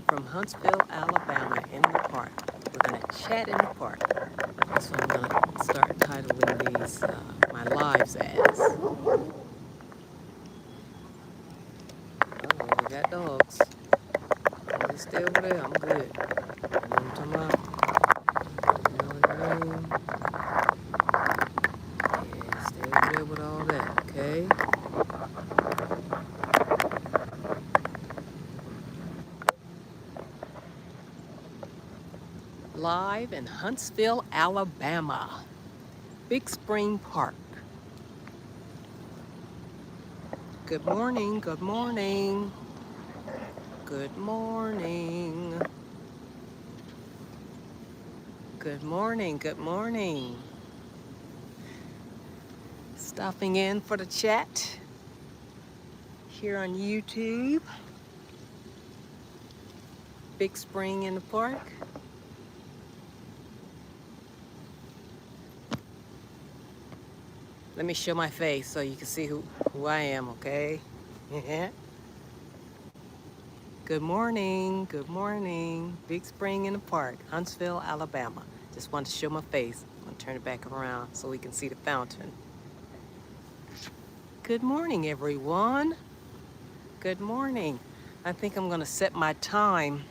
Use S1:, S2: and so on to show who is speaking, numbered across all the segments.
S1: morning from Huntsville, Alabama, in the park. We're going to chat in the park. So I'm going to start titling these my lives as. Uh-oh, we got dogs. They stay over there. I'm good. You know what I'm talking about? You know what I mean? Yeah, stay over there with all that, okay? Live in Huntsville, Alabama. Big Spring Park. Good morning, good morning. Good morning. Good morning, good morning. Stopping in for the chat here on YouTube. Big Spring in the park. Let me show my face so you can see who I am, okay? Good morning, good morning. Big Spring in the park, Huntsville, Alabama. Just wanted to show my face. I'm gonna turn it back around so we can see the fountain. Good morning, everyone. Good morning. I think I'm gonna set my time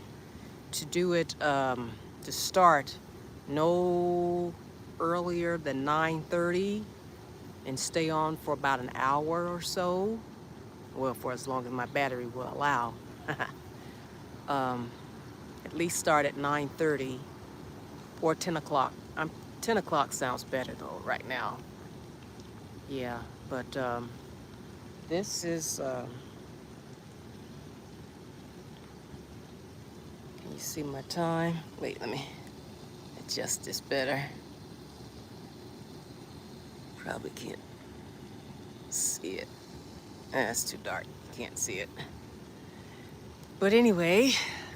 S1: to do it, to start no earlier than 9:30 and stay on for about an hour or so. Well, for as long as my battery will allow. At least start at 9:30 or 10 o'clock. 10 o'clock sounds better though right now. Yeah, but this is, can you see my time? Wait, let me adjust this better. Probably can't see it. It's too dark, can't see it. But anyway,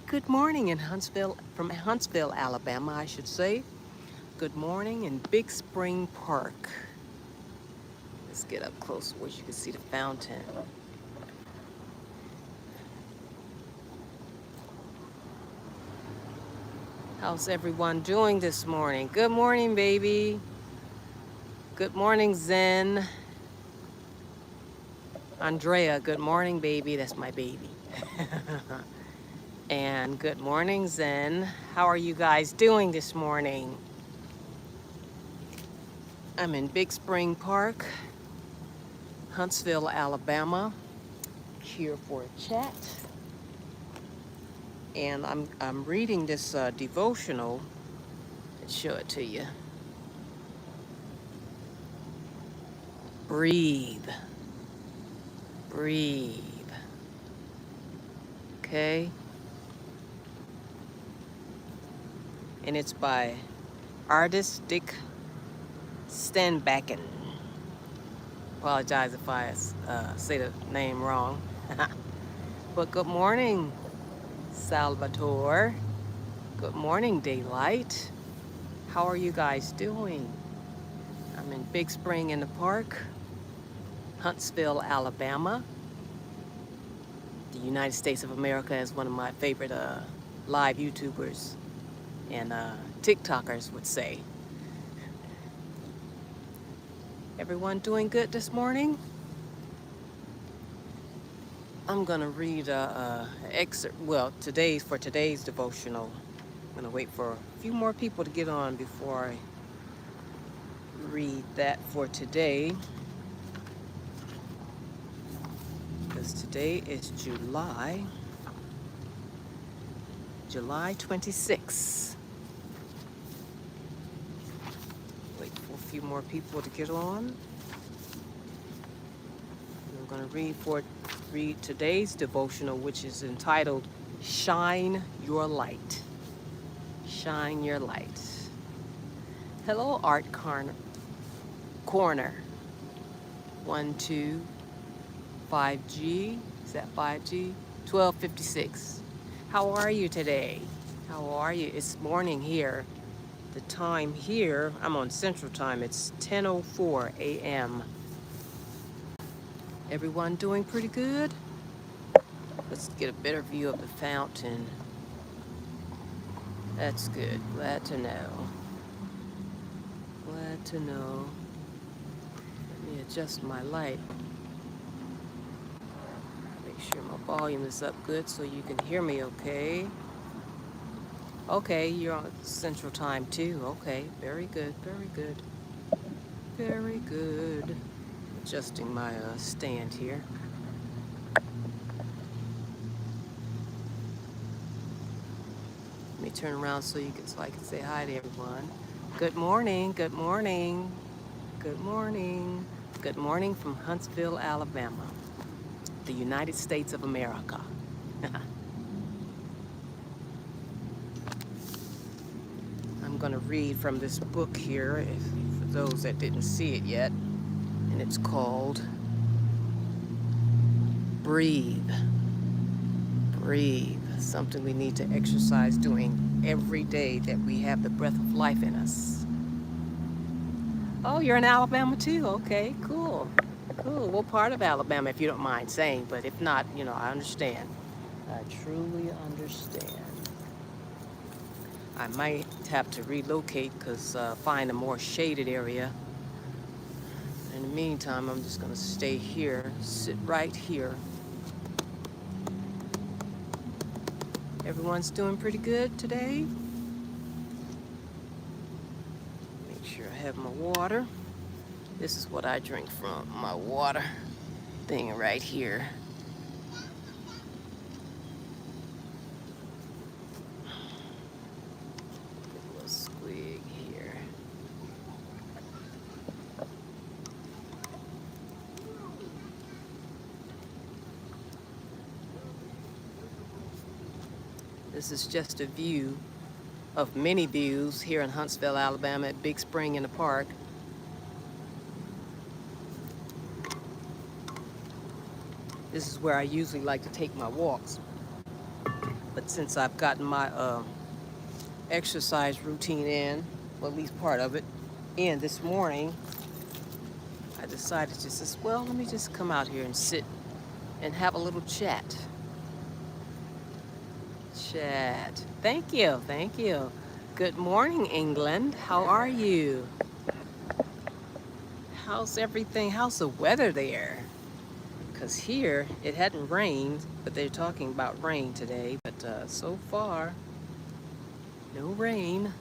S1: good morning in Huntsville, from Huntsville, Alabama, I should say. Good morning in Big Spring Park. Let's get up close where you can see the fountain. How's everyone doing this morning? Good morning, baby. Good morning, Zen. Andrea, good morning, baby. That's my baby. And good morning, Zen. How are you guys doing this morning? I'm in Big Spring Park, Huntsville, Alabama, here for a chat. And I'm reading this devotional. Let's show it to you. Breathe. Breathe. Okay? And it's by Ardis Stenbakken. Apologize if I say the name wrong. But good morning, Salvatore. Good morning, Daylight. How are you guys doing? I'm in Big Spring in the park, Huntsville, Alabama. The United States of America is one of my favorite live YouTubers and TikTokers would say. Everyone doing good this morning? I'm gonna read an excerpt, well, for today's devotional. I'm gonna wait for a few more people to get on before I read that for today. Because today is July 26th. Wait for a few more people to get on. I'm going to read today's devotional, which is entitled Shine Your Light. Shine Your Light. Hello, Art Corner. 5G. Is that 5G? 1256. How are you today? How are you? It's morning here. The time here, I'm on Central Time. It's 10:04 a.m. Everyone doing pretty good? Let's get a better view of the fountain. That's good. Glad to know. Glad to know. Let me adjust my light. Make sure my volume is up good so you can hear me okay. Okay, you're on Central Time too. Okay, very good, very good. Very good. Adjusting my stand here. Let me turn around so I can say hi to everyone. Good morning, good morning, good morning. Good morning from Huntsville, Alabama, the United States of America. I'm going to read from this book here, for those that didn't see it yet, and it's called Breathe. Breathe. Something we need to exercise doing every day that we have the breath of life in us. Oh, you're in Alabama too? Okay, cool. Cool. What part of Alabama, if you don't mind saying? But if not, I understand. I truly understand. I might have to relocate because find a more shaded area. In the meantime, I'm just going to stay here, sit right here. Everyone's doing pretty good today. Make sure I have my water. This is what I drink from, my water thing right here. Get a little squig here. This is just a view of many views here in Huntsville, Alabama at Big Spring in the park. This is where I usually like to take my walks. But since I've gotten my exercise routine in, well, at least part of it, in this morning, I decided to just, well, let me just come out here and sit and have a little chat. Chat. Thank you, thank you. Good morning, England. How are you? How's everything? How's the weather there? Because here, it hadn't rained, but they're talking about rain today. But so far, no rain.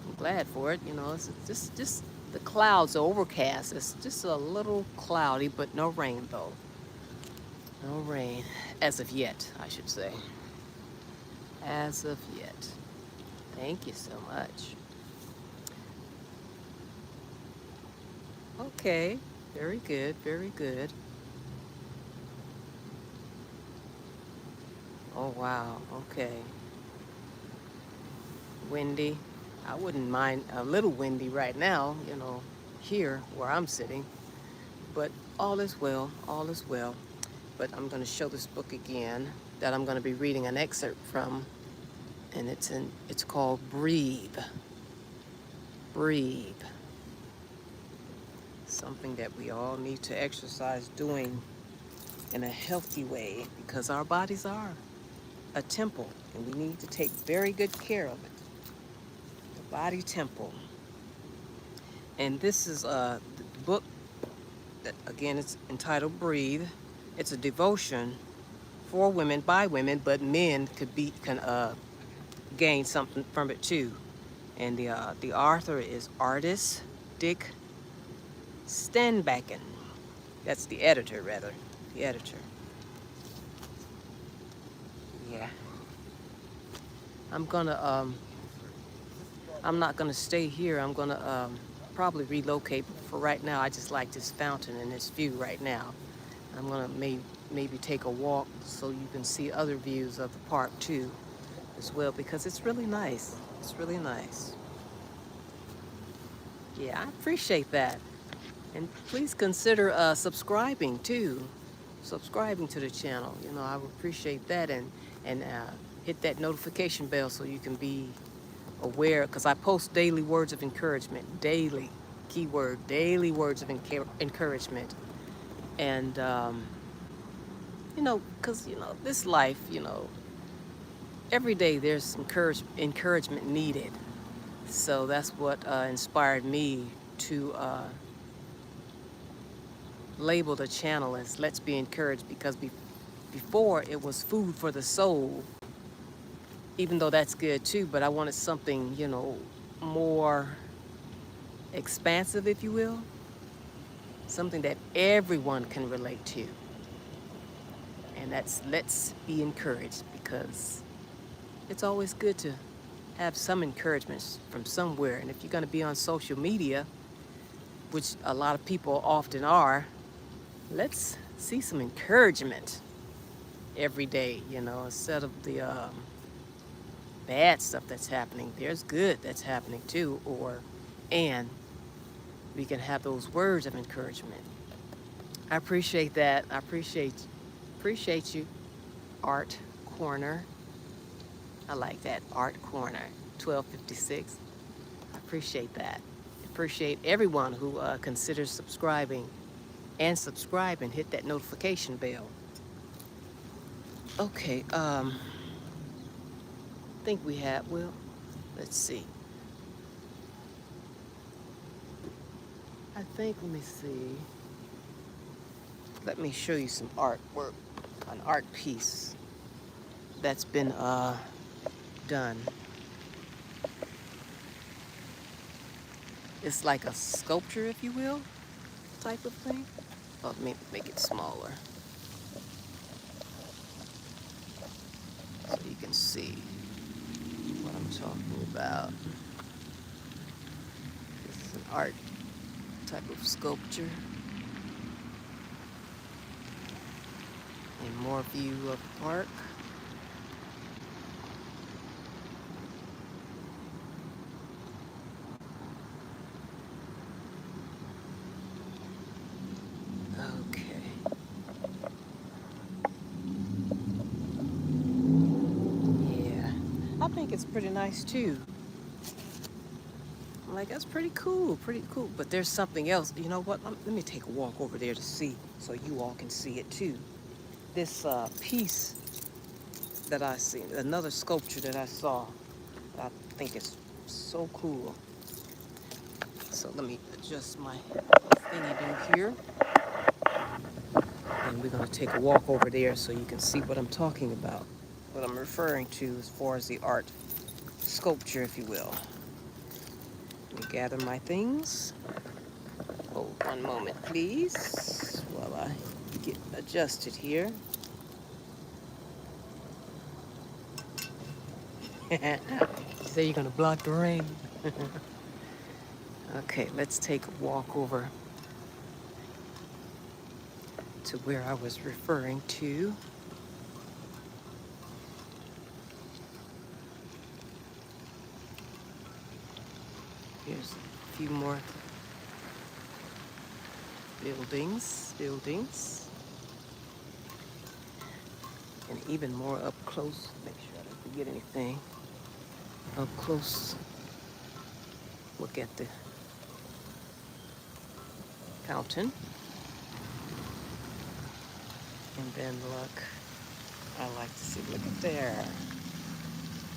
S1: I'm glad for it. It's just the clouds are overcast. It's just a little cloudy, but no rain though. No rain, as of yet, I should say. As of yet. Thank you so much. Okay, very good, very good. Oh wow, okay. Windy. I wouldn't mind a little windy right now, here where I'm sitting. But all is well, all is well. But I'm going to show this book again that I'm going to be reading an excerpt from, and it's called Breathe. Breathe. Something that we all need to exercise doing in a healthy way because our bodies are a temple and we need to take very good care of it. The body temple. And this is the book that, again, it's entitled Breathe. It's a devotion for women by women, but men can gain something from it too. And the author is Ardis Dick Stenbakken. That's the editor, rather. The editor. Yeah. I'm not gonna stay here. I'm gonna probably relocate. But for right now, I just like this fountain and this view right now. I'm gonna maybe take a walk so you can see other views of the park too, as well, because it's really nice. It's really nice. Yeah, I appreciate that. And please consider subscribing too. Subscribing to the channel. I would appreciate that, and hit that notification bell so you can be aware, because I post daily words of encouragement. Daily, keyword, daily words of encouragement. And because this life, every day there's some encouragement needed. So that's what inspired me to label the channel as Let's Be Encouraged, because before it was food for the soul, even though that's good too, but I wanted something, more expansive, if you will, something that everyone can relate to. And that's Let's Be Encouraged, because it's always good to have some encouragement from somewhere. And if you're going to be on social media, which a lot of people often are, let's see some encouragement every day, instead of the bad stuff that's happening. There's good that's happening too, and we can have those words of encouragement. I appreciate that. I appreciate you, Art Corner. I like that, Art Corner, 1256. I appreciate that. Appreciate everyone who considers subscribing, and subscribe and hit that notification bell. Okay, I think we have, well, let's see. Let me see. Let me show you some artwork, an art piece that's been done. It's like a sculpture, if you will, type of thing. Oh, let me make it smaller so you can see what I'm talking about. This is an art type of sculpture. And more view of the park. Okay. Yeah. I think it's pretty nice too. I'm like, that's pretty cool, pretty cool. But there's something else. You know what? Let me take a walk over there to see, so you all can see it too. This piece that I see, another sculpture that I saw, I think it's so cool. So let me adjust my thingy do here. And we're going to take a walk over there so you can see what I'm talking about, what I'm referring to as far as the art sculpture, if you will. Let me gather my things. Hold one moment, please, while I get adjusted here. So you're going to block the rain. Okay, let's take a walk over to where I was referring to. Here's a few more buildings, and even more up close. Make sure I don't forget anything. Up close, look at the fountain, and then look. I like to see. Look at there.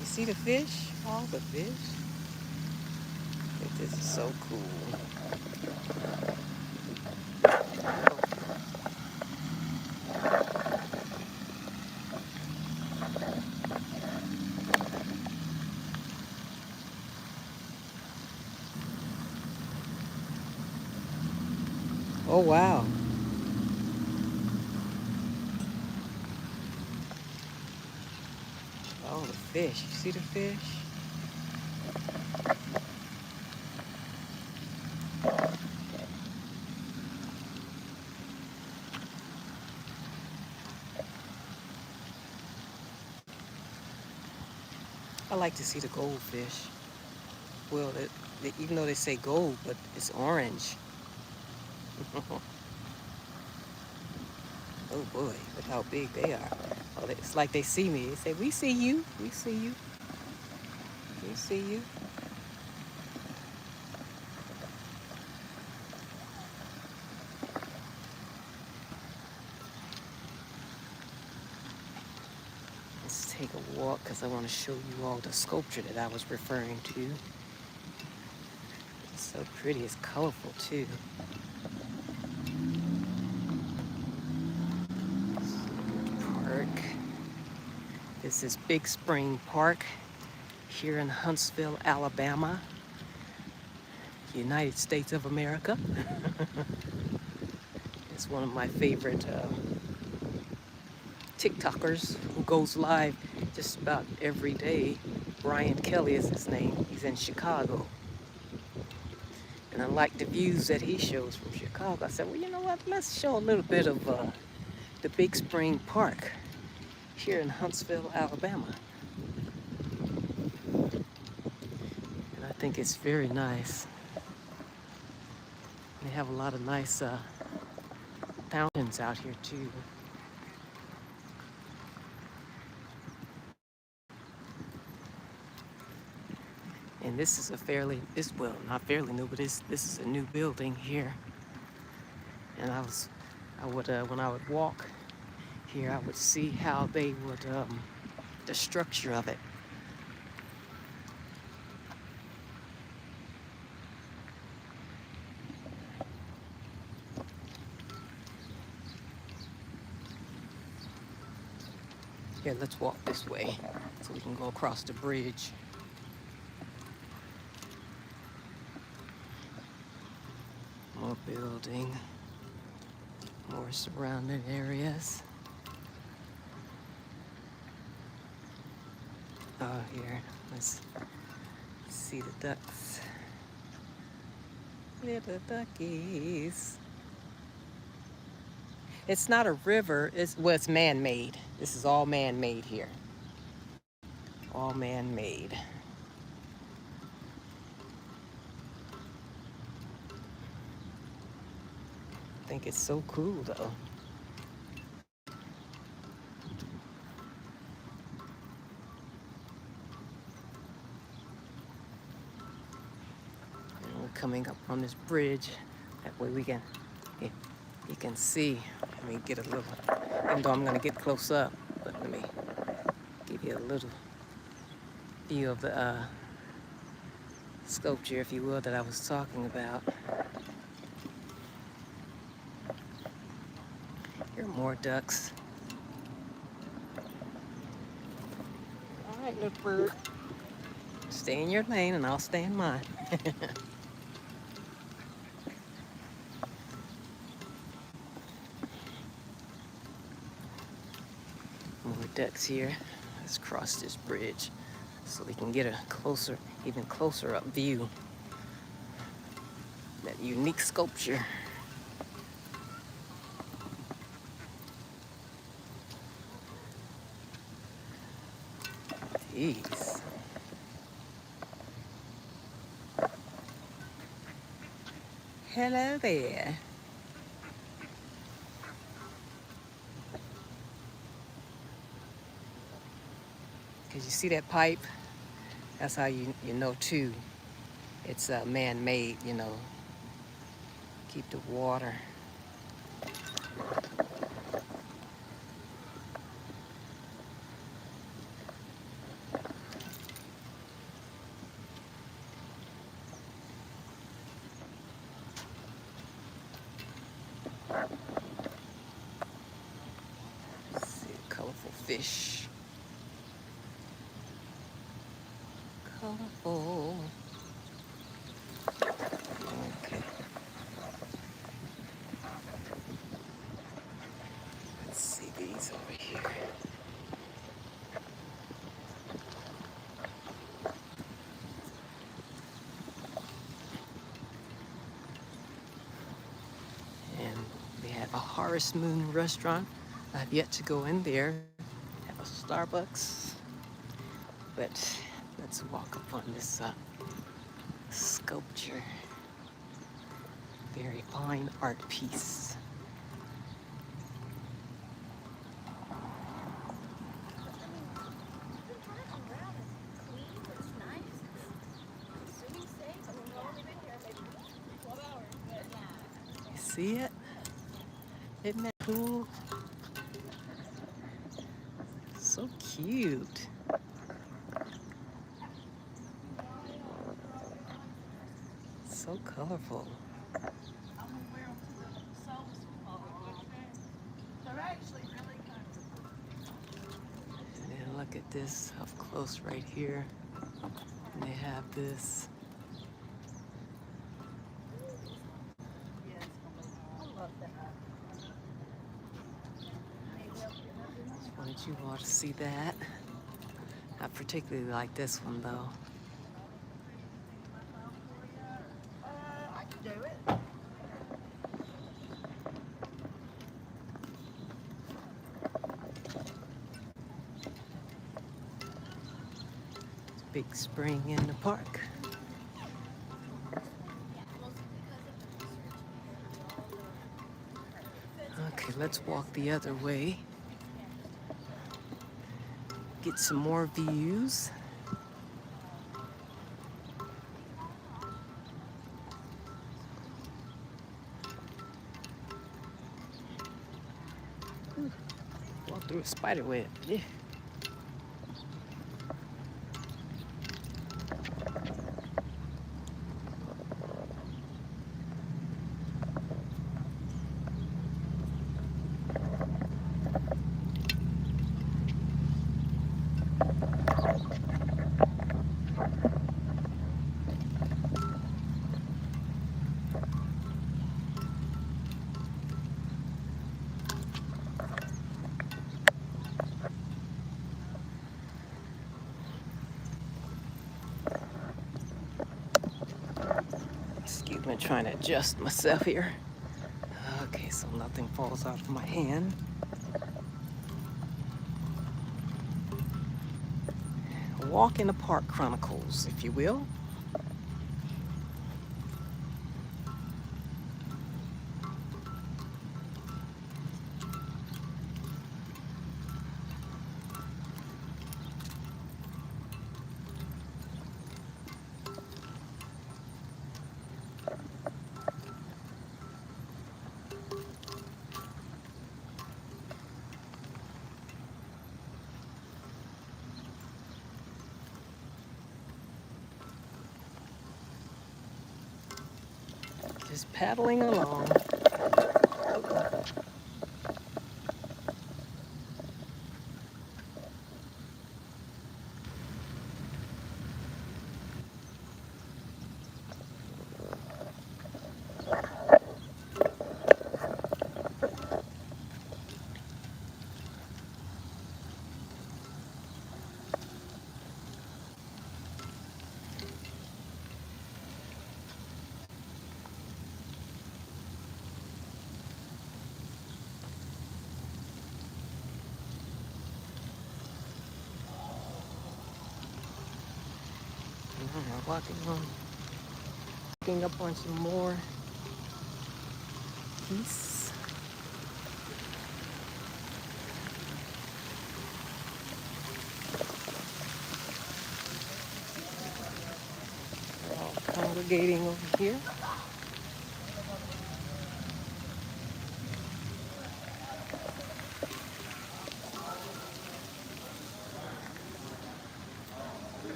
S1: You see the fish? All the fish. I think this is so cool. Oh wow. Oh, the fish. You see the fish? I like to see the goldfish. Well, even though they say gold, but it's orange. Oh boy, look how big they are. Oh, it's like they see me. They say, "We see you. We see you. We see you." Let's take a walk because I want to show you all the sculpture that I was referring to. It's so pretty. It's colorful too. Park. This is Big Spring Park here in Huntsville, Alabama, United States of America. It's one of my favorite TikTokers who goes live just about every day. Brian Kelly is his name. He's in Chicago. And I like the views that he shows from Chicago. I said, well, you know what? Let's show a little bit of the Big Spring Park here in Huntsville, Alabama. And I think it's very nice. They have a lot of nice fountains out here too. And this is well, not fairly new, but this is a new building here. And I would, when I would walk here, I would see how they would, the structure of it. Here, let's walk this way so we can go across the bridge. More building, more surrounding areas. Oh, here, let's see the ducks. Little duckies. It's not a river, it's man-made. This is all man-made here. All man-made. I think it's so cool though. And we're coming up on this bridge. That way we can, you can see. Let me get a little, even though I'm gonna get close up, but let me give you a little view of the sculpture, if you will, that I was talking about. Here are more ducks. All right, little bird. Stay in your lane and I'll stay in mine. More ducks here. Let's cross this bridge so we can get a closer, even closer up view. That unique sculpture. Jeez. Hello there. Because you see that pipe? That's how you know too. It's man-made, you know. Keep the water. See a colorful fish. Colorful. Okay. Let's see these over here. And they have a Harvest Moon restaurant. I've yet to go in there. Have a Starbucks. But let's walk up on this sculpture. Very fine art piece. You see it? Isn't that cool? So cute. So colorful. And look at this up close right here. And they have this. Just wanted you all to see that. I particularly like this one though.
S2: I can do it.
S1: Big spring in the park. Okay, let's walk the other way. Get some more views. Walk through a spider web. Yeah. Excuse me, trying to adjust myself here. Okay, so nothing falls out of my hand. Walk in the Park Chronicles, if you will. Just paddling along. Walking up on some more geese. They're all congregating over here.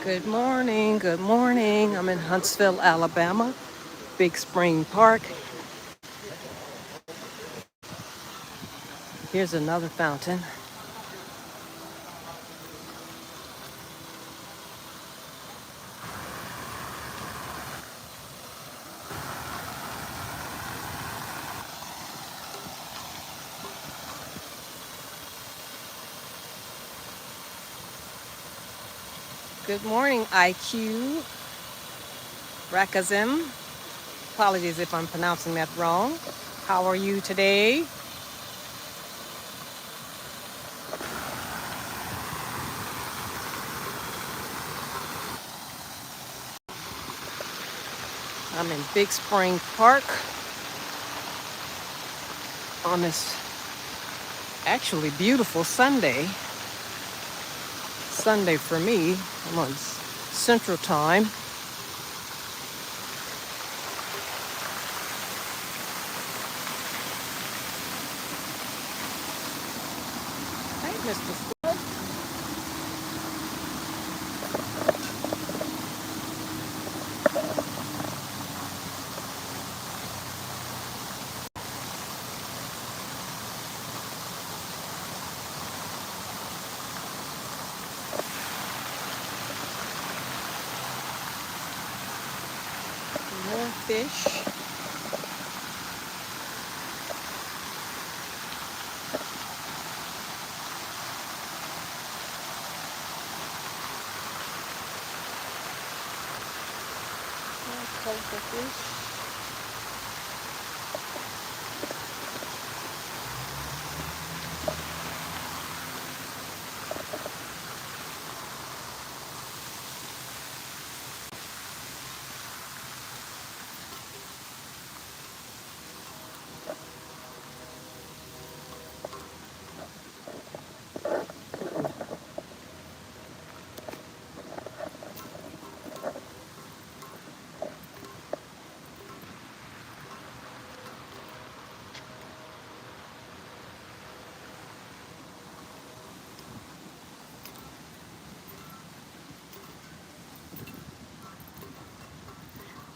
S1: Good morning, good morning. I'm in Huntsville, Alabama, Big Spring Park. Here's another fountain. Good morning, IQ Rakazim. Apologies if I'm pronouncing that wrong. How are you today? I'm in Big Spring Park on this actually beautiful Sunday. Sunday for me. I'm on Central Time. Hey, Mr. Squirrel. More fish. More colorful fish.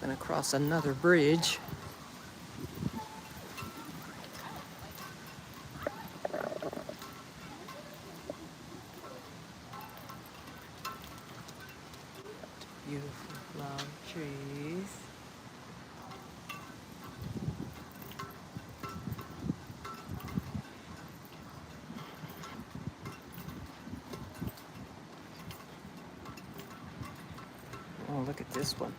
S1: Gonna cross another bridge. Beautiful flower trees. Oh, look at this one.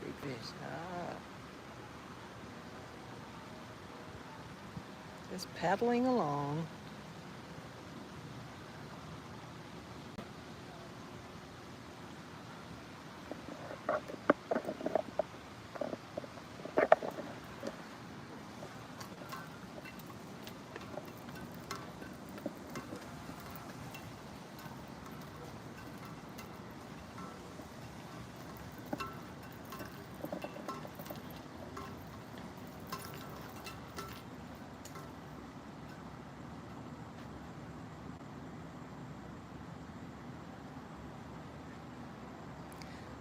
S1: Big fish. Ah, just paddling along.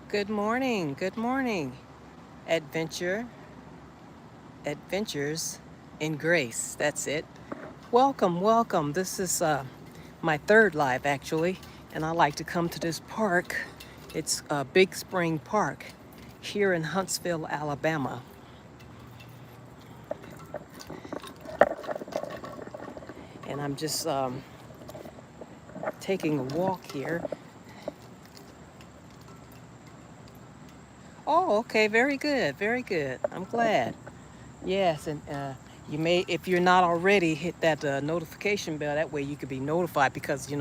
S1: Good morning. Good morning. Adventure. Adventures in Grace. That's it. Welcome, welcome. This is my third live actually, and I like to come to this park. It's Big Spring Park here in Huntsville, Alabama. And I'm just taking a walk here. Oh, okay, very good, very good. I'm glad. Yes, and you may, if you're not already, hit that notification bell. That way you could be notified because,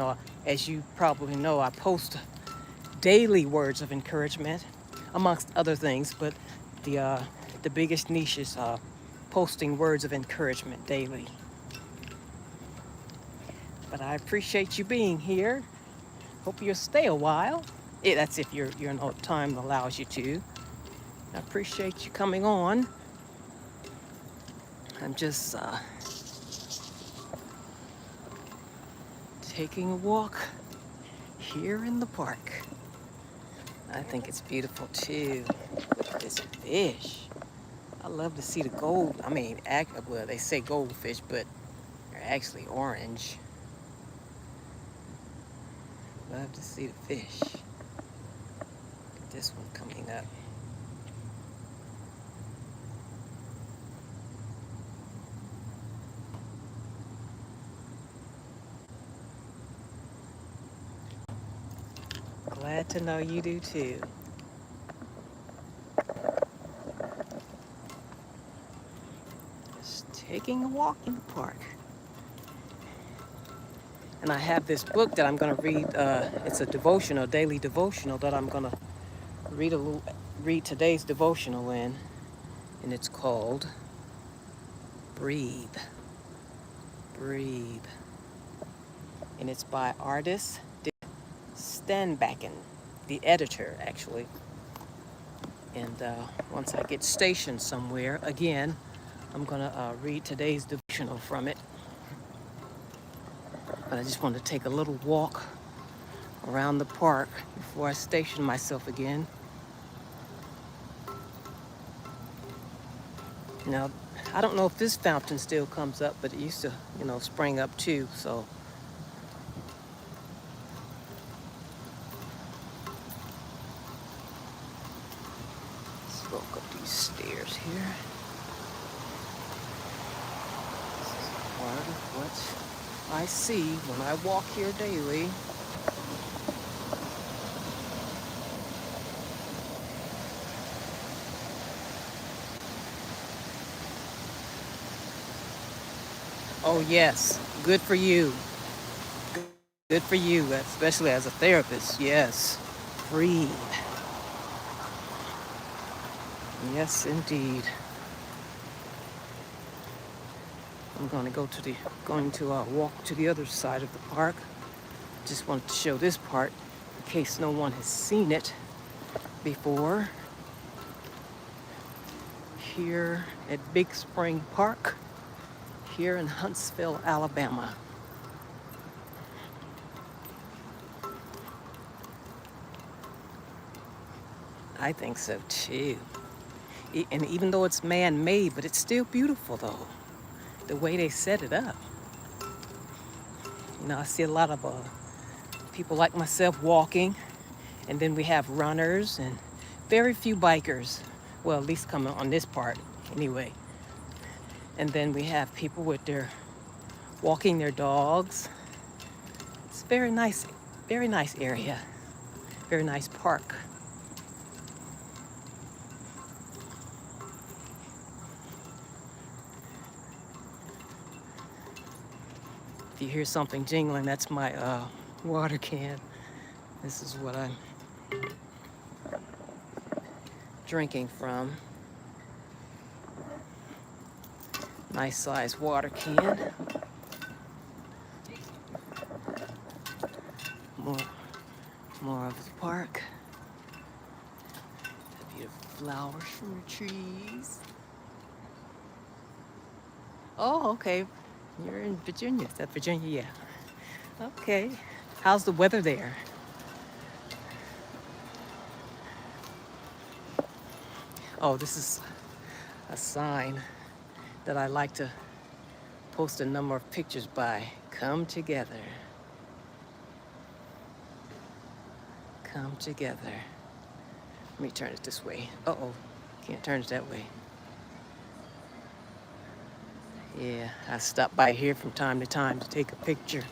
S1: as you probably know, I post daily words of encouragement, amongst other things. But the biggest niche is posting words of encouragement daily. But I appreciate you being here. Hope you'll stay a while. That's if time allows you to. I appreciate you coming on. I'm just taking a walk here in the park. I think it's beautiful too. Look at this fish. I love to see the gold. I mean, well, they say goldfish, but they're actually orange. Love to see the fish. Look at this one coming up. Glad to know you do too. taking a walk in the park. And I have this book that I'm going to read. It's a devotional, daily devotional that I'm going to read today's devotional in, and it's called Breathe. Breathe. And it's by Ardis Stenbakken, the editor, actually. And once I get stationed somewhere, again, I'm going to read today's devotional from it. But I just want to take a little walk around the park before I station myself again. Now, I don't know if this fountain still comes up, but it used to, spring up too, so. Let's walk up these stairs here. This is part of what I see when I walk here daily. Oh, yes. Good for you. Good for you, especially as a therapist. Yes. Breathe. Yes, indeed. I'm going to walk to the other side of the park. Just wanted to show this part in case no one has seen it before. Here at Big Spring Park, here in Huntsville, Alabama. I think so too. And even though it's man-made, but it's still beautiful though, the way they set it up. I see a lot of people like myself walking, and then we have runners and very few bikers. Well, at least coming on this part anyway. And then we have people with walking their dogs. It's very nice area, very nice park. If you hear something jingling, that's my water can. This is what I'm drinking from. Nice size water can. More of the park. The beautiful flowers from the trees. Oh, okay. You're in Virginia. Is that Virginia? Yeah. Okay. How's the weather there? Oh, this is a sign that I like to post a number of pictures by. Come together. Come together. Let me turn it this way. Uh-oh. Can't turn it that way. Yeah, I stop by here from time to time to take a picture.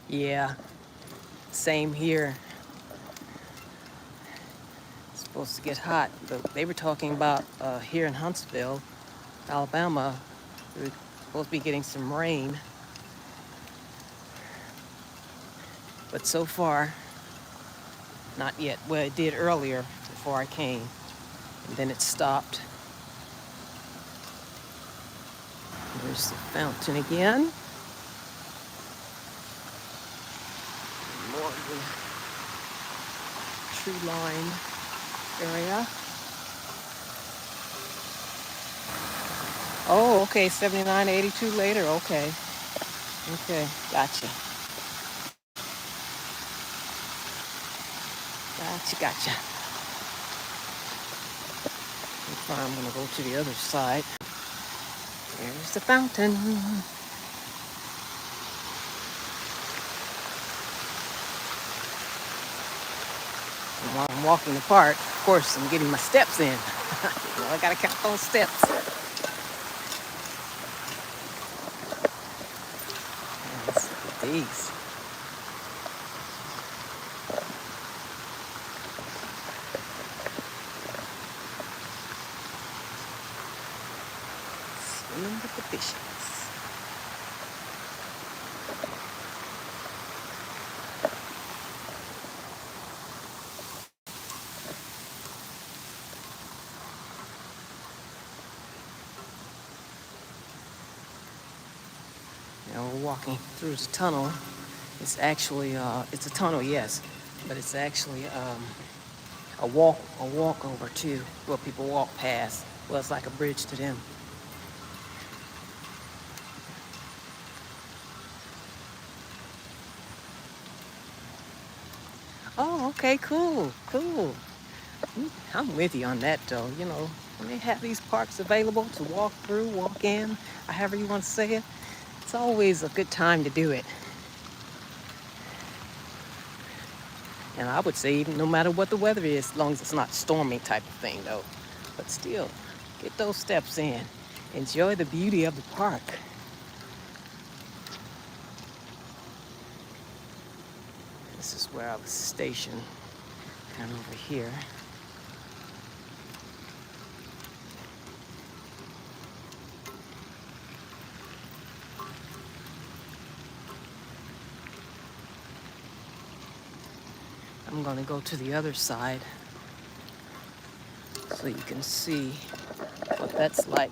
S1: Yeah, same here. It's supposed to get hot, but they were talking about here in Huntsville, Alabama, we're supposed to be getting some rain. But so far, not yet. Well, it did earlier before I came, and then it stopped. There's the fountain again. More of the tree-lined area. Oh, okay, 79 to 82 later, okay. Okay, gotcha. Gotcha. I'm gonna go to the other side. There's the fountain. while I'm walking the park, of course, I'm getting my steps in. I gotta count those steps. Let's look at these. Swimming with the fishes. Now we're walking through the tunnel. It's actually, it's a tunnel, yes, but it's actually a walkover too, where people walk past. Well, it's like a bridge to them. Oh, okay, cool, cool. I'm with you on that, though. When they have these parks available to walk through, walk in, however you want to say it, it's always a good time to do it. And I would say, even no matter what the weather is, as long as it's not stormy type of thing, though. But still, get those steps in. Enjoy the beauty of the park. This is where I was stationed, kind of over here. I'm going to go to the other side so you can see what that's like.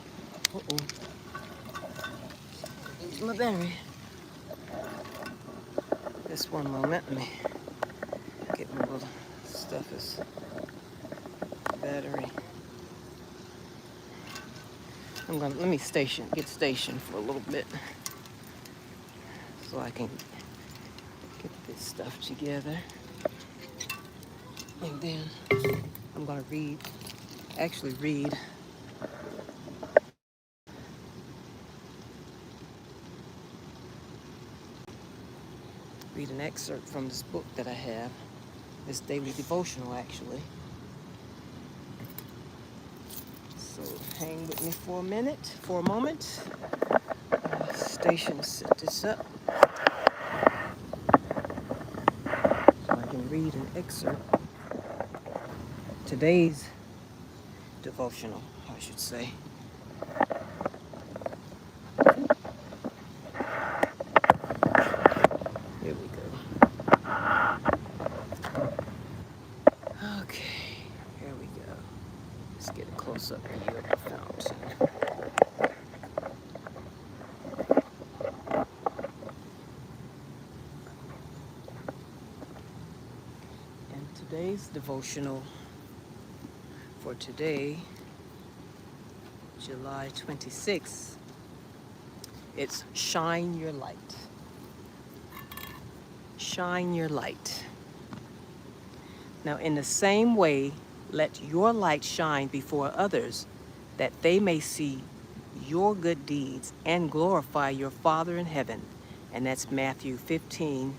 S1: Uh-oh. Here's my battery. Just one moment. Let me get my little stuff as battery. Let me get stationed for a little bit so I can get this stuff together. And then I'm gonna read an excerpt from this book that I have, this daily devotional actually. So hang with me for a moment. Set this up so I can read an excerpt. Today's devotional, I should say. Here we go. Okay, here we go. Let's get a close-up view of the fountain. And today's devotional for today, July 26th, it's Shine Your Light. Shine your light. Now, in the same way, let your light shine before others, that they may see your good deeds and glorify your Father in heaven. And that's Matthew 15,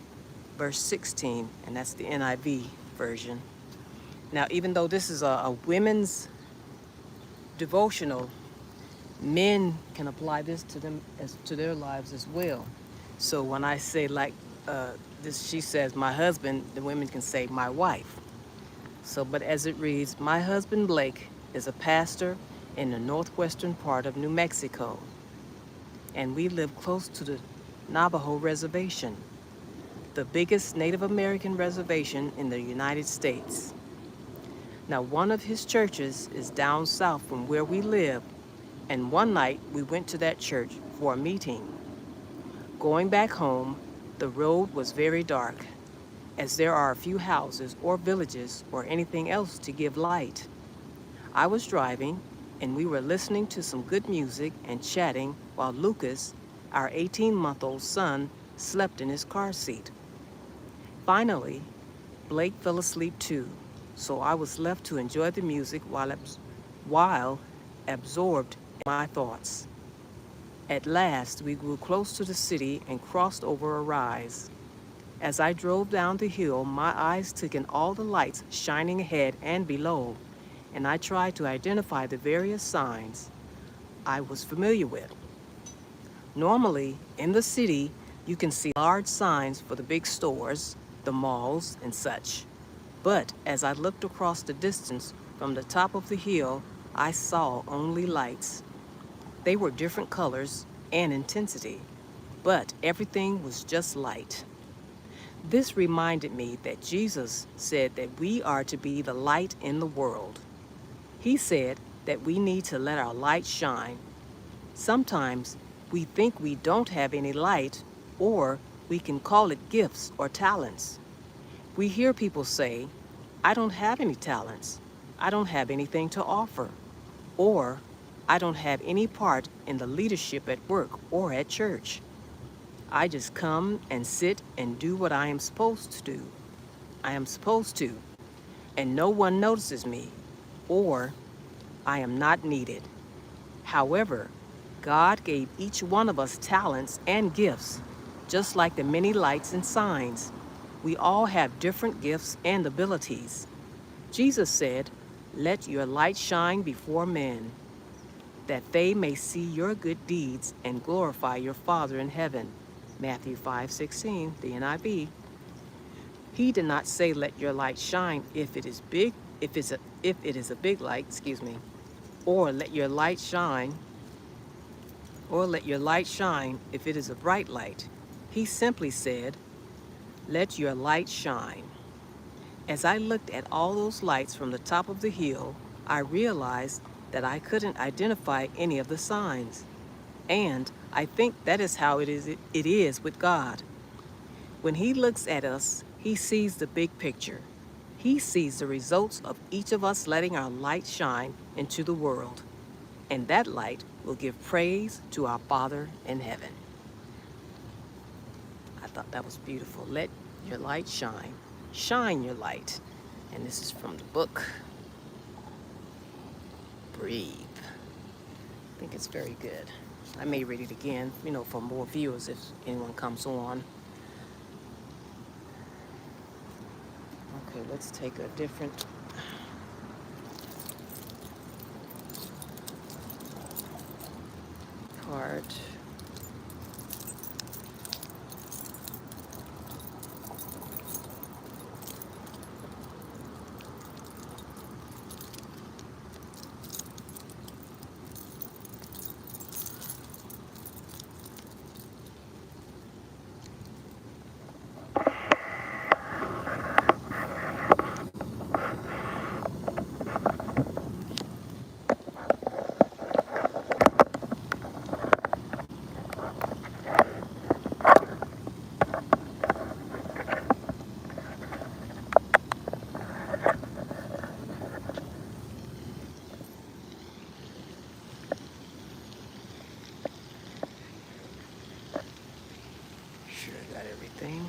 S1: verse 16, and that's the NIV version. Now, even though this is a women's devotional, men can apply this to them to their lives as well. So when I say this, she says my husband, the women can say my wife. So, but as it reads, my husband Blake is a pastor in the northwestern part of New Mexico, and we live close to the Navajo Reservation, the biggest Native American reservation in the United States. Now, one of his churches is down south from where we live, and one night we went to that church for a meeting. Going back home, the road was very dark, as there are a few houses or villages or anything else to give light. I was driving, and we were listening to some good music and chatting while Lucas, our 18-month-old son, slept in his car seat. Finally, Blake fell asleep too, so I was left to enjoy the music while absorbed in my thoughts. At last, we grew close to the city and crossed over a rise. As I drove down the hill, my eyes took in all the lights shining ahead and below, and I tried to identify the various signs I was familiar with. Normally, in the city, you can see large signs for the big stores, the malls, and such. But as I looked across the distance from the top of the hill, I saw only lights. They were different colors and intensity, but everything was just light. This reminded me that Jesus said that we are to be the light in the world. He said that we need to let our light shine. Sometimes we think we don't have any light, or we can call it gifts or talents. We hear people say, I don't have any talents. I don't have anything to offer. Or, I don't have any part in the leadership at work or at church. I just come and sit and do what I am supposed to do. I am supposed to, and no one notices me, or I am not needed. However, God gave each one of us talents and gifts, just like the many lights and signs. We all have different gifts and abilities. Jesus said, let your light shine before men, that they may see your good deeds and glorify your Father in heaven. Matthew 5:16, the NIV. He did not say let your light shine if it is big, if it is a big light, or let your light shine, or let your light shine if it is a bright light. He simply said, let your light shine. As I looked at all those lights from the top of the hill, I realized that I couldn't identify any of the signs. And I think that is how it is with God. When He looks at us, He sees the big picture. He sees the results of each of us letting our light shine into the world. And that light will give praise to our Father in heaven. I thought that was beautiful. Let your light shine. Shine your light. And this is from the book, Breathe. I think it's very good. I may read it again, for more viewers if anyone comes on. Okay, let's take a different part. Sure, got everything.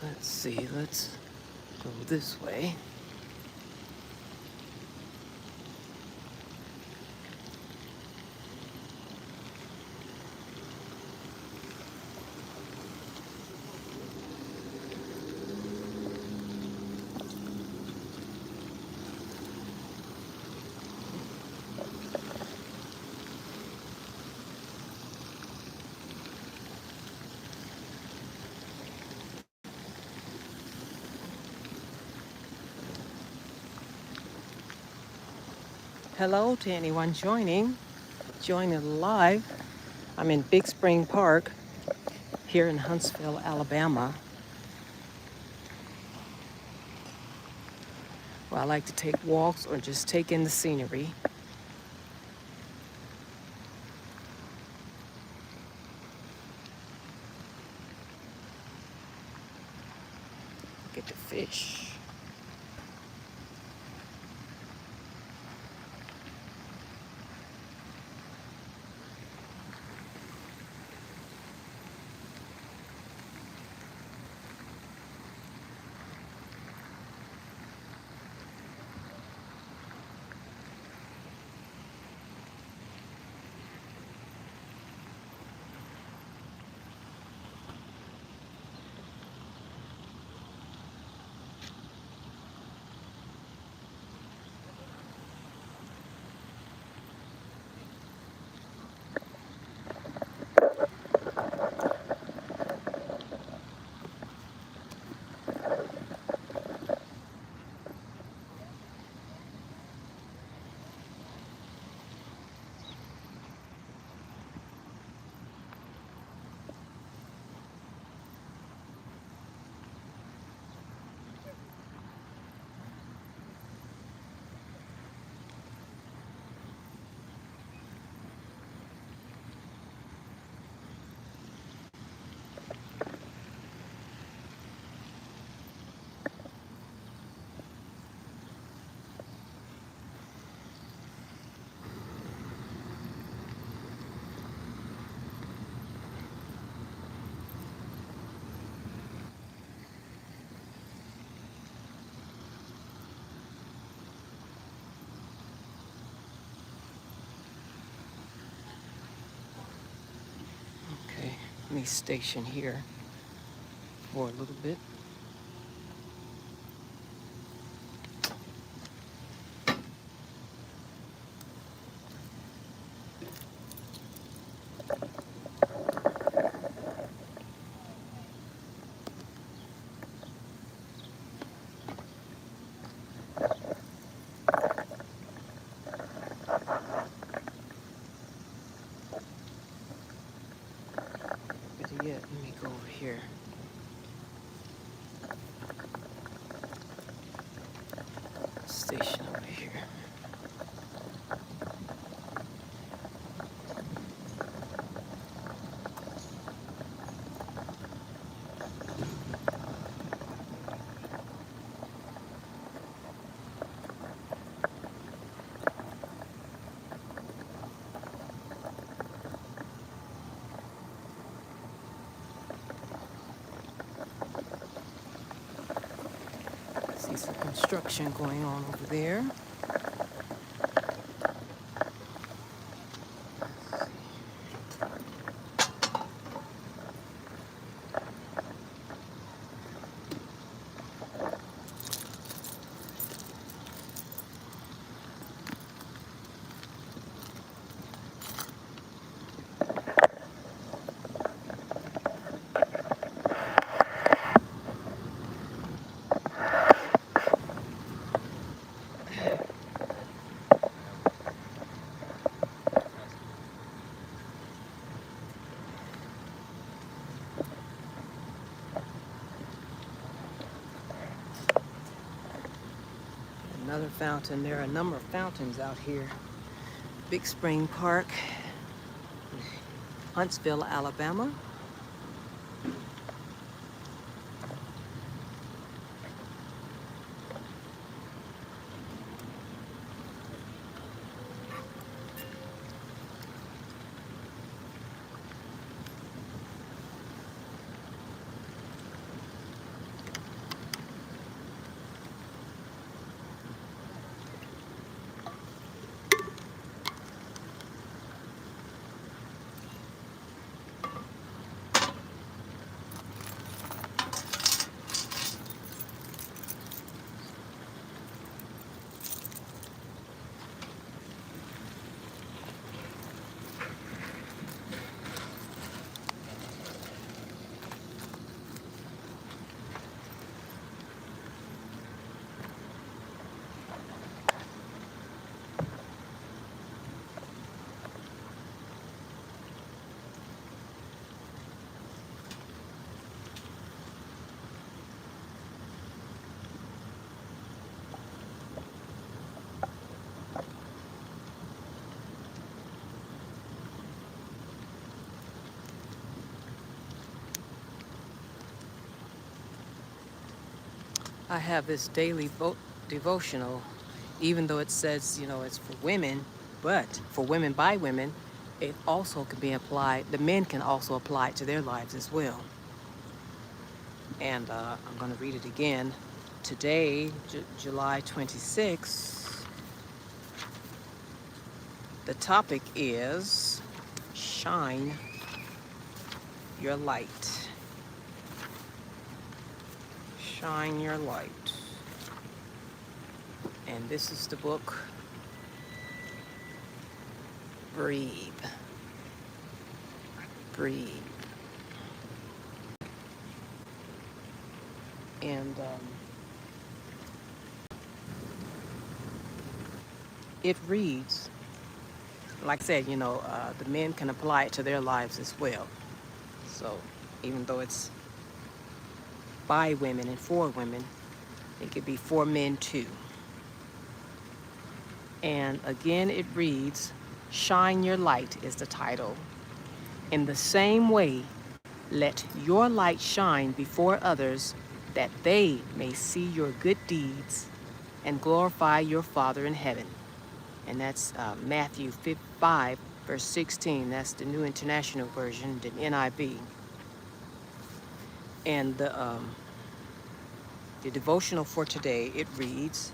S1: Let's see, let's go this way. Hello to anyone joining live. I'm in Big Spring Park here in Huntsville, Alabama, where I like to take walks or just take in the scenery. Get to fish. Let me station here for a little bit. Better yet, let me go over here. Station over here. See some construction going on over there. Another fountain. There are a number of fountains out here. Big Spring Park, Huntsville, Alabama. I have this daily devotional, even though it says, it's for women, but for women by women, it also can be applied, the men can also apply it to their lives as well. And I'm going to read it again. Today, July 26th, the topic is Shine Your Light. Shine Your Light. And this is the book, Breathe. Breathe. And it reads, like I said, the men can apply it to their lives as well. So even though it's by women and for women, it could be for men too. And again, it reads, Shine Your Light is the title. In the same way, let your light shine before others, that they may see your good deeds and glorify your Father in heaven. And that's Matthew 5, verse 16. That's the New International Version, the NIV. And the devotional for today, it reads,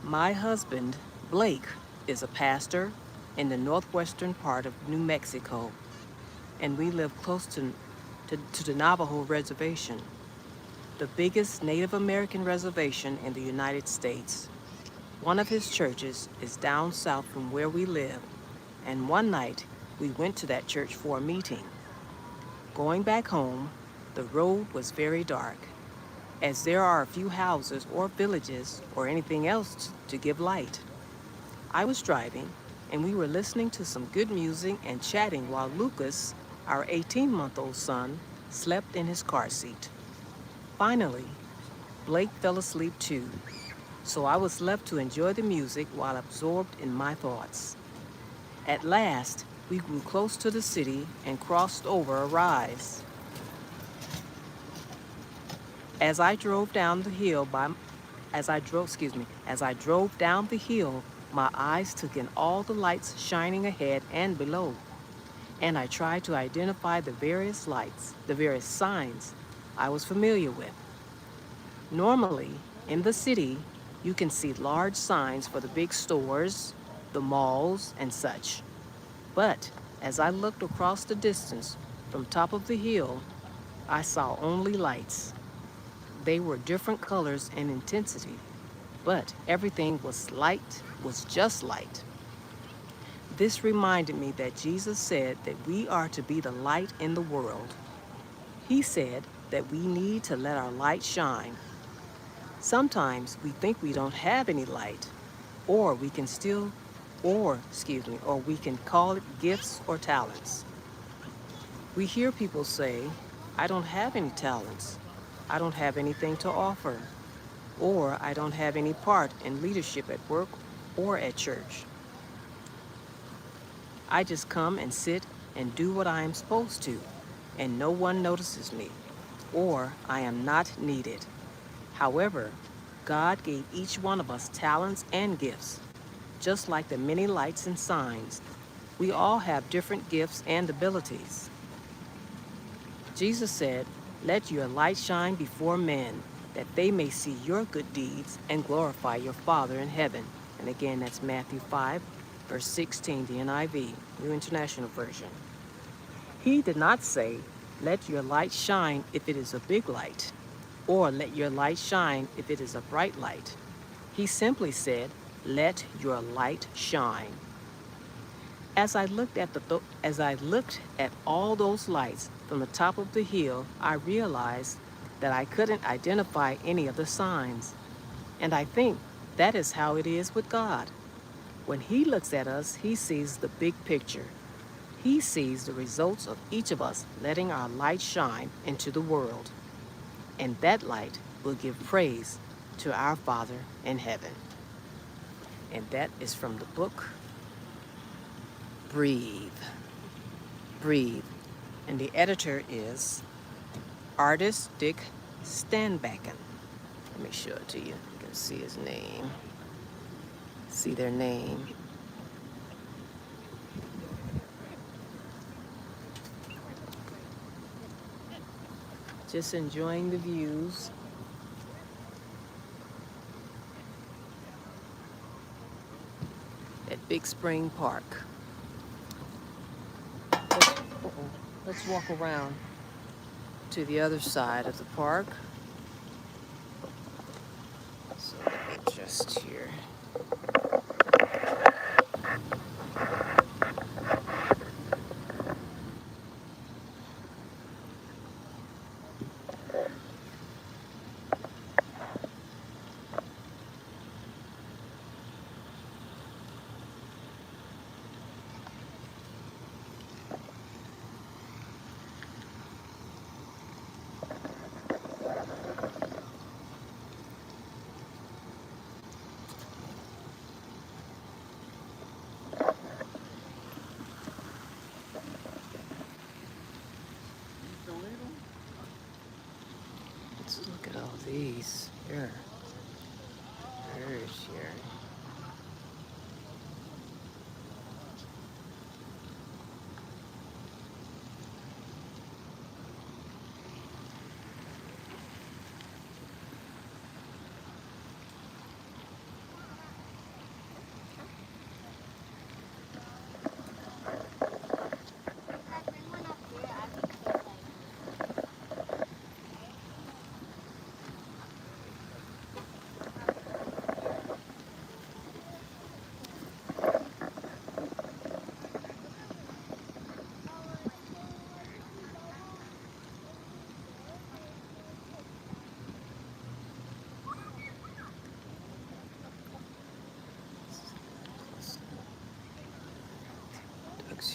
S1: My husband, Blake, is a pastor in the northwestern part of New Mexico, and we live close to the Navajo Reservation, the biggest Native American reservation in the United States. One of his churches is down south from where we live, and one night we went to that church for a meeting. Going back home, the road was very dark, as there are a few houses or villages or anything else to give light. I was driving, and we were listening to some good music and chatting while Lucas, our 18-month-old son, slept in his car seat. Finally, Blake fell asleep too, so I was left to enjoy the music while absorbed in my thoughts. At last, we grew close to the city and crossed over a rise. As I drove down the hill as I drove down the hill, my eyes took in all the lights shining ahead and below, and I tried to identify the various lights, the various signs I was familiar with. Normally, in the city, you can see large signs for the big stores, the malls, and such. But as I looked across the distance from top of the hill, I saw only lights. They were different colors and intensity, but everything was just light. This reminded me that Jesus said that we are to be the light in the world. He said that we need to let our light shine. Sometimes we think we don't have any light, or we can still, or we can call it gifts or talents. We hear people say, I don't have any talents. I don't have anything to offer. Or I don't have any part in leadership at work or at church. I just come and sit and do what I am supposed to, and no one notices me, or I am not needed. However, God gave each one of us talents and gifts, just like the many lights and signs. We all have different gifts and abilities. Jesus said, let your light shine before men, that they may see your good deeds and glorify your Father in heaven. And again, that's Matthew 5, verse 16, the NIV, New International Version. He did not say, let your light shine if it is a big light, or let your light shine if it is a bright light. He simply said, let your light shine. As I looked at all those lights from the top of the hill, I realized that I couldn't identify any of the signs. And I think that is how it is with God. When He looks at us, He sees the big picture. He sees the results of each of us letting our light shine into the world. And that light will give praise to our Father in heaven. And that is from the book Breathe. Breathe. And the editor is Ardis Stenbakken. Let me show it to you. You can see his name. See their name. Just enjoying the views. At Big Spring Park. Let's walk around to the other side of the park. So let me just here. Let's look at all these. Here. There's here.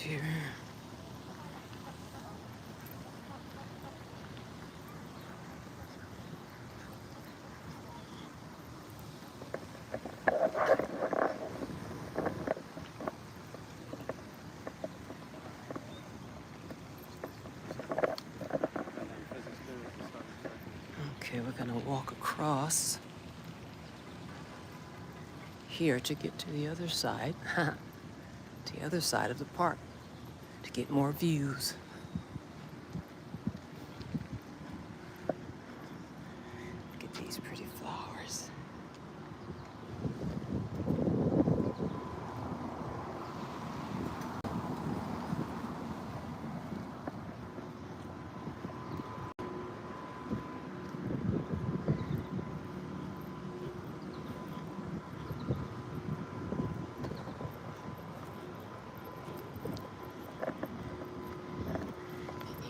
S1: here. Okay, we're gonna walk across here to get to the other side, to the other side of the park, to get more views. Look at these pretty flowers.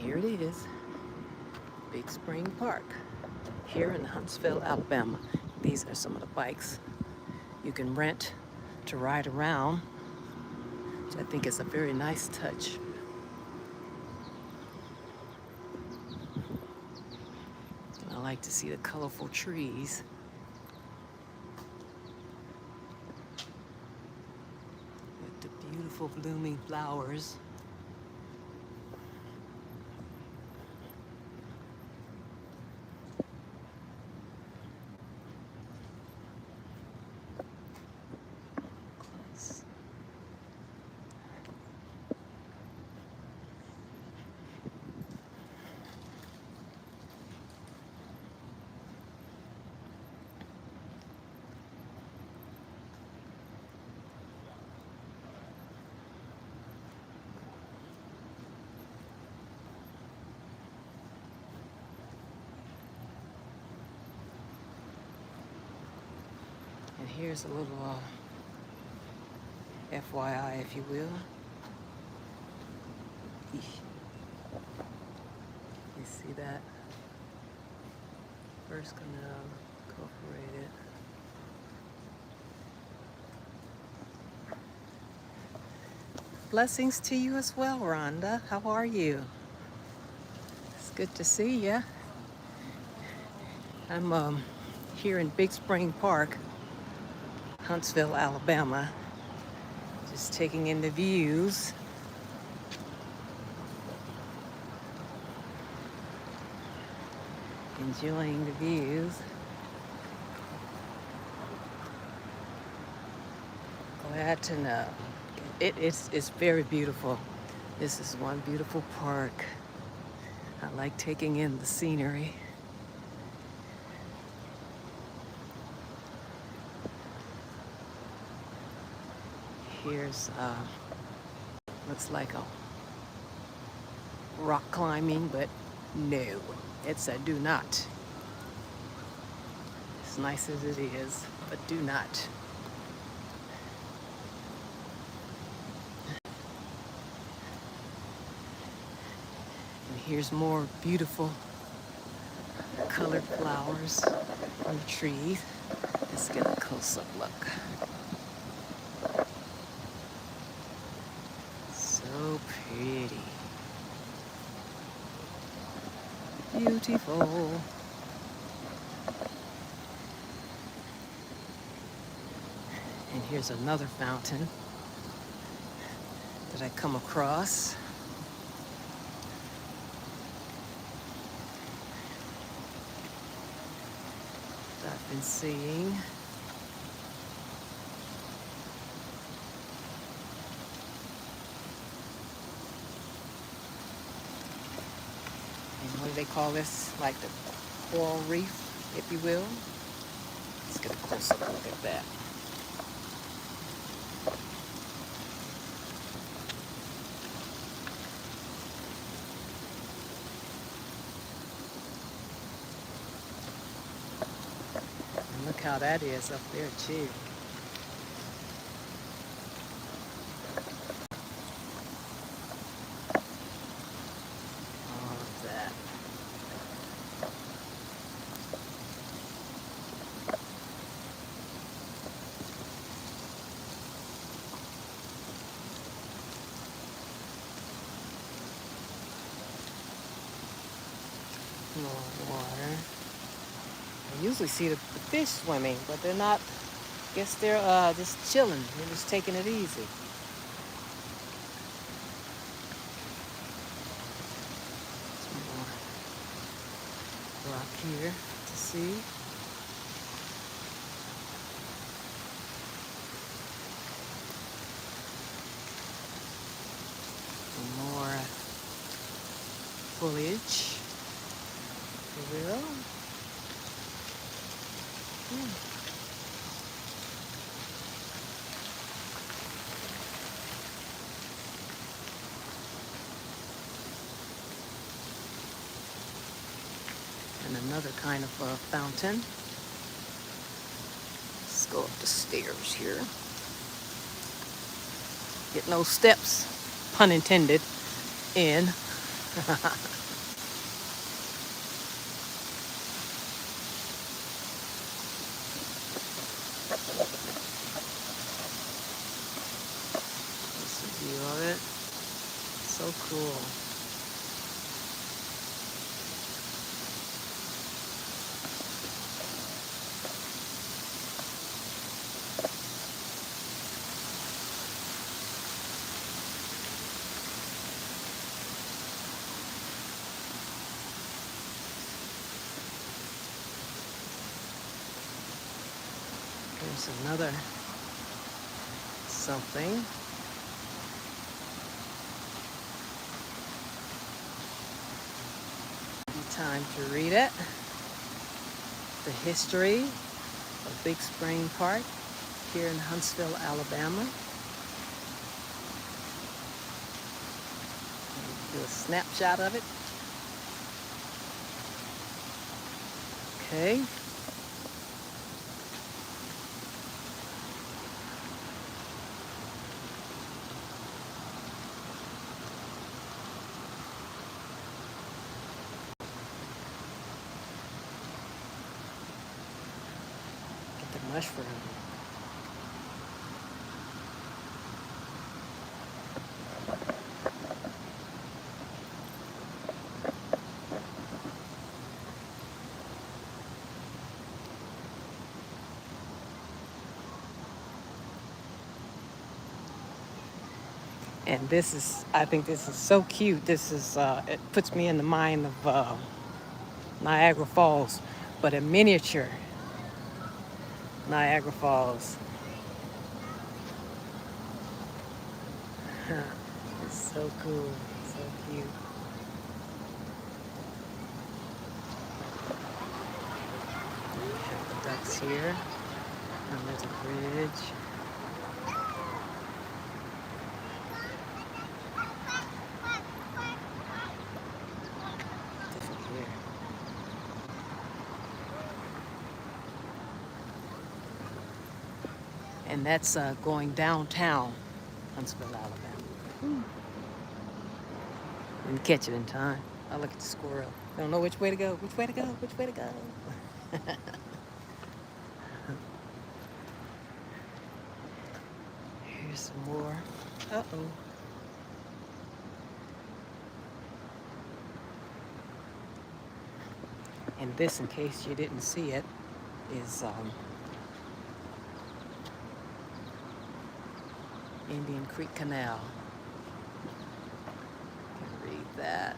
S1: Here it is, Big Spring Park, here in Huntsville, Alabama. These are some of the bikes you can rent to ride around, which I think is a very nice touch. And I like to see the colorful trees. With the beautiful blooming flowers. And here's a little FYI, if you will. You see that? First Canal Incorporated. Blessings to you as well, Rhonda. How are you? It's good to see you. I'm here in Big Spring Park, Huntsville, Alabama. Just taking in the views. Enjoying the views. Glad to know. It's very beautiful. This is one beautiful park. I like taking in the scenery. Here's looks like a rock climbing, but no, it's a do not. As nice as it is, but do not. And here's more beautiful colored flowers on the trees. Let's get a close-up look. So pretty. Beautiful. And here's another fountain that I come across. That I've been seeing. And what do they call this? Like the coral reef, if you will. Let's get a closer look at that. And look how that is up there too. All of that. More water. I usually see the fish swimming, but they're not. Guess they're just chilling. They're just taking it easy. Some more rock here to see. Some more foliage. For real. And another kind of fountain. Let's go up the stairs here. Get no steps, pun intended, in. This is a view of it. So cool. There's another something. Time to read it. The history of Big Spring Park here in Huntsville, Alabama. Do a snapshot of it. Okay. The mushroom. And this is, I think this is so cute. This is, it puts me in the mind of Niagara Falls, but a miniature Niagara Falls. It's so cool, so cute. We have the ducks here, and there's a bridge. Different here. And that's going downtown Huntsville, Alabama. Didn't catch it in time. I look at the squirrel. Don't know which way to go. Which way to go? Which way to go? Here's some more. Uh-oh. And this, in case you didn't see it, is Indian Creek Canal. You can read that.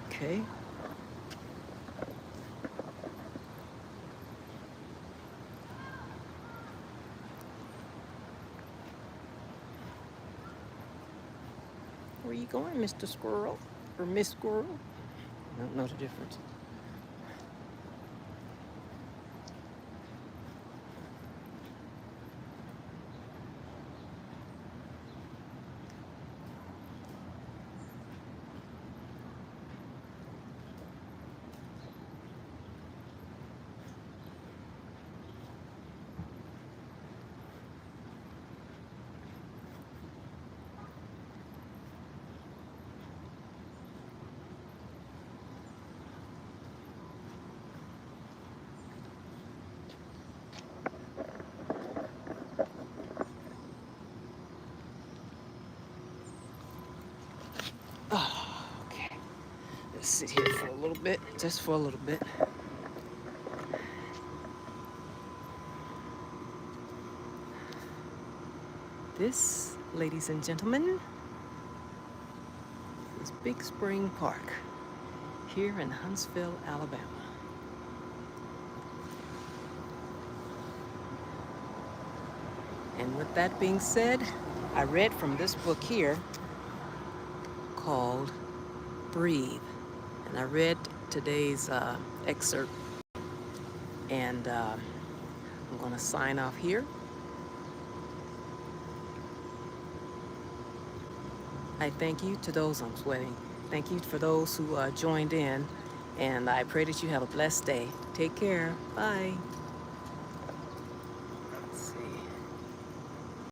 S1: Okay. Where are you going, Mr. Squirrel? Or Miss Squirrel? I don't know the difference. Oh, okay. sit here for a little bit, just for a little bit. This, ladies and gentlemen, is Big Spring Park here in Huntsville, Alabama. And with that being said, I read from this book here called Breathe. And I read today's excerpt, and I'm going to sign off here. I thank you to those I'm sweating. Thank you for those who joined in, and I pray that you have a blessed day. Take care. Bye.